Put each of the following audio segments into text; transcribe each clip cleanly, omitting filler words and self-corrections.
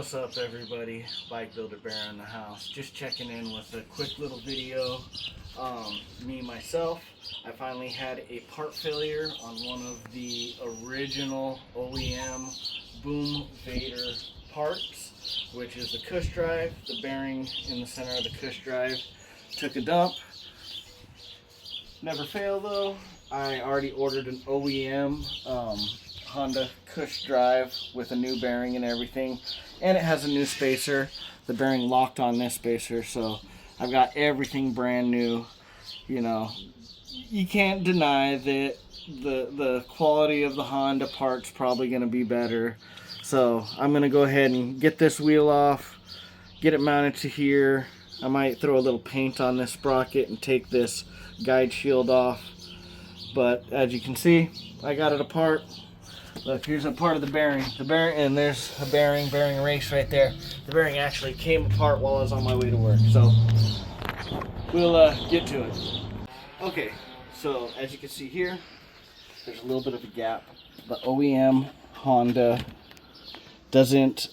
What's up, everybody? Bike Builder Bear in the house. Just checking in with a quick little video. Myself, I finally had a part failure on one of the original OEM Boom Vader parts, which is the cush drive. The bearing in the center of the cush drive took a dump. Never fail though. I already ordered an OEM Honda cush drive with a new bearing and everything, and it has a new spacer. The bearing locked on this spacer, so I've got everything brand new. You know, you can't deny that the quality of the Honda parts probably going to be better. So I'm going to go ahead and get this wheel off, get it mounted to here. I might throw a little paint on this sprocket and take this guide shield off, but as you can see, I got it apart. Look, here's a part of the bearing. And there's a bearing erase right there. The bearing actually came apart while I was on my way to work. So we'll get to it. Okay, so as you can see here, there's a little bit of a gap. The OEM Honda doesn't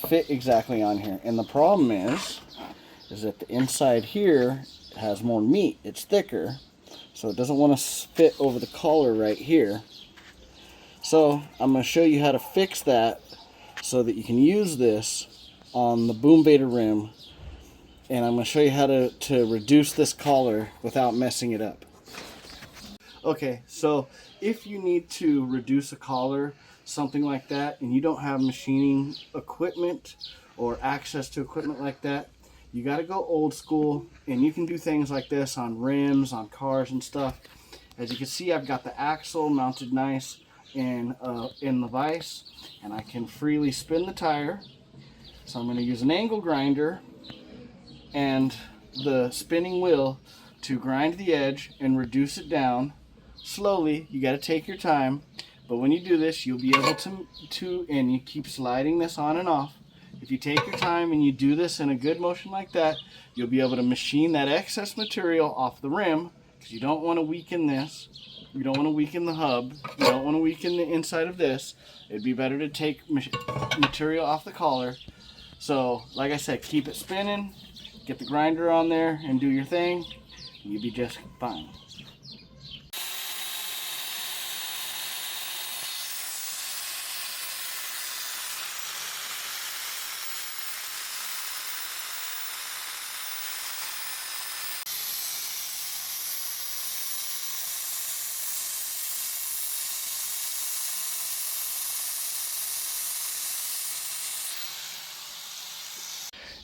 fit exactly on here. And the problem is that the inside here has more meat. It's thicker, so it doesn't want to fit over the collar right here. So I'm going to show you how to fix that so that you can use this on the Boom Vader rim, and I'm going to show you how to reduce this collar without messing it up. Okay, so if you need to reduce a collar, something like that, and you don't have machining equipment or access to equipment like that, you got to go old school, and you can do things like this on rims, on cars and stuff. As you can see, I've got the axle mounted nice in the vise, and I can freely spin the tire. So I'm going to use an angle grinder and the spinning wheel to grind the edge and reduce it down slowly. You got to take your time, but when you do this, you'll be able to and you keep sliding this on and off. If you take your time and you do this in a good motion like that, you'll be able to machine that excess material off the rim, because you don't want to weaken this. You don't want to weaken the hub. You don't want to weaken the inside of this. It'd be better to take material off the collar. So, like I said, keep it spinning, get the grinder on there, and do your thing. You'll be just fine.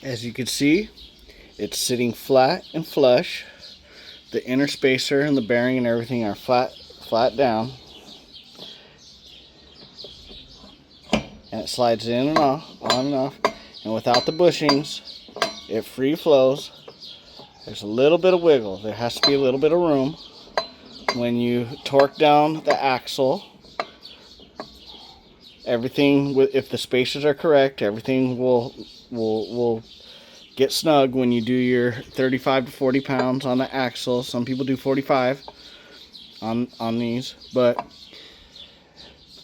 As you can see, it's sitting flat and flush. The inner spacer and the bearing and everything are flat down. And it slides in and off, on and off. And without the bushings, it free flows. There's a little bit of wiggle. There has to be a little bit of room. When you torque down the axle, everything, if the spacers are correct, everything will get snug when you do your 35 to 40 pounds on the axle. Some people do 45 on these, but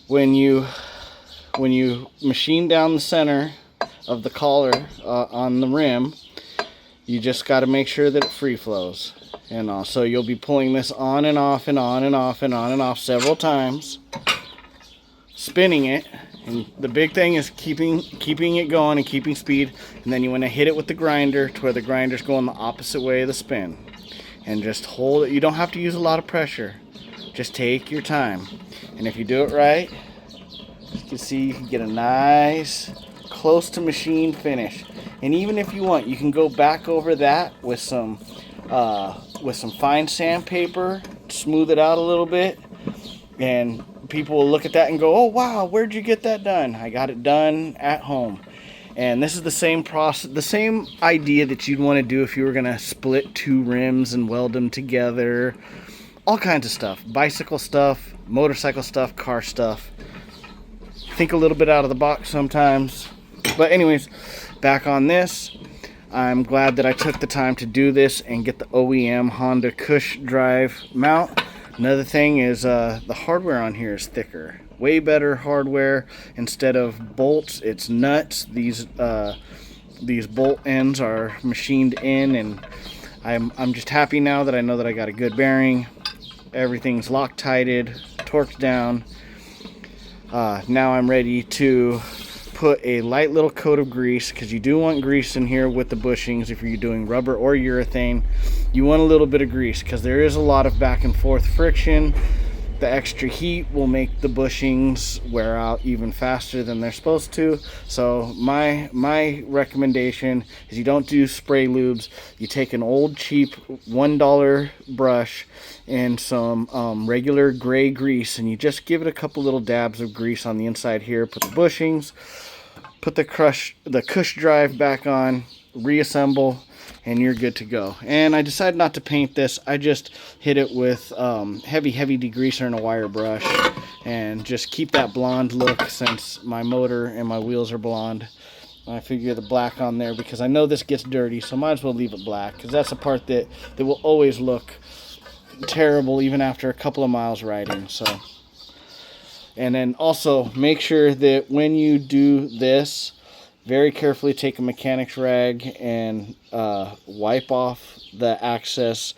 when you machine down the center of the collar on the rim, you just got to make sure that it free flows. And so you'll be pulling this on and off and on and off and on and off several times, spinning it. And the big thing is keeping it going and keeping speed. And then you want to hit it with the grinder to where the grinder's going the opposite way of the spin. And just hold it. You don't have to use a lot of pressure. Just take your time. And if you do it right, you can see you can get a nice, close to machine finish. And even if you want, you can go back over that with some fine sandpaper, smooth it out a little bit, and people will look at that and go, "Oh wow, where'd you get that done?" I got it done at home. And this is the same process, the same idea that you'd want to do if you were going to split two rims and weld them together. All kinds of stuff, bicycle stuff, motorcycle stuff, car stuff. Think a little bit out of the box sometimes. But anyways, back on this, I'm glad that I took the time to do this and get the OEM Honda cush drive mount. Another thing is the hardware on here is thicker. way better hardware. Instead of bolts, it's nuts. These bolt ends are machined in, and I'm just happy now that I know that I got a good bearing. Everything's Loctited, torqued down. Now I'm ready to put a light little coat of grease, because you do want grease in here with the bushings. If you're doing rubber or urethane, you want a little bit of grease, because there is a lot of back and forth friction. The extra heat will make the bushings wear out even faster than they're supposed to. So my recommendation is you don't do spray lubes. You take an old cheap $1 brush and some regular gray grease, and you just give it a couple little dabs of grease on the inside here. Put the bushings, put the cush drive back on, reassemble, and you're good to go. And I decided not to paint this. I just hit it with heavy degreaser and a wire brush, and just keep that blonde look, since my motor and my wheels are blonde. I figure the black on there because I know this gets dirty, so might as well leave it black, because that's a part that will always look terrible even after a couple of miles riding. So, and then also make sure that when you do this, very carefully take a mechanic's rag and wipe off the excess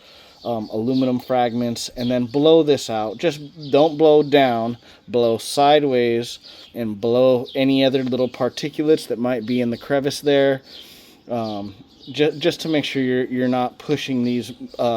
aluminum fragments, and then blow this out. Just don't blow down, blow sideways, and blow any other little particulates that might be in the crevice there. Just to make sure you're not pushing these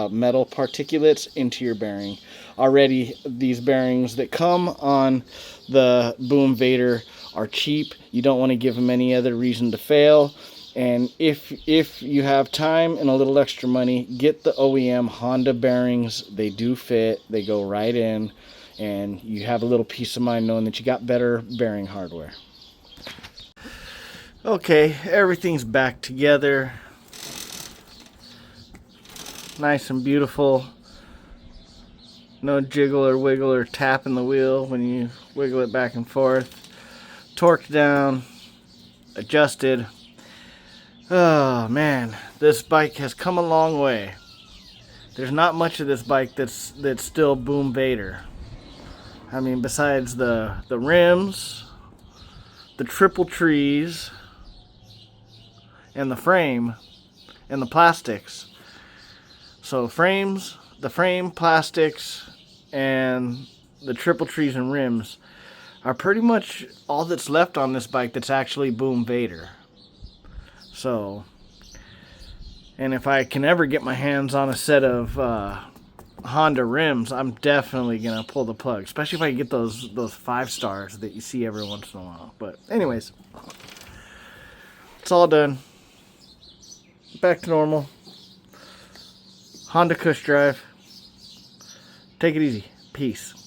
metal particulates into your bearing. Already, these bearings that come on the Boom Vader are cheap. You don't want to give them any other reason to fail. And if you have time and a little extra money, get the OEM Honda bearings. They do fit. They go right in, and you have a little peace of mind knowing that you got better bearing hardware. Okay, everything's back together. Nice and beautiful. No jiggle or wiggle or tap in the wheel when you wiggle it back and forth. Torqued down, adjusted. Oh man, this bike has come a long way. There's not much of this bike that's still Boom Vader. I mean, besides the rims, the triple trees, and the frame, and the plastics. So the frame, plastics, and the triple trees and rims are pretty much all that's left on this bike that's actually Boom Vader. So, and if I can ever get my hands on a set of Honda rims, I'm definitely gonna pull the plug, especially if I can get those 5 stars that you see every once in a while. But anyways, it's all done. Back to normal. Honda cush drive. Take it easy. Peace.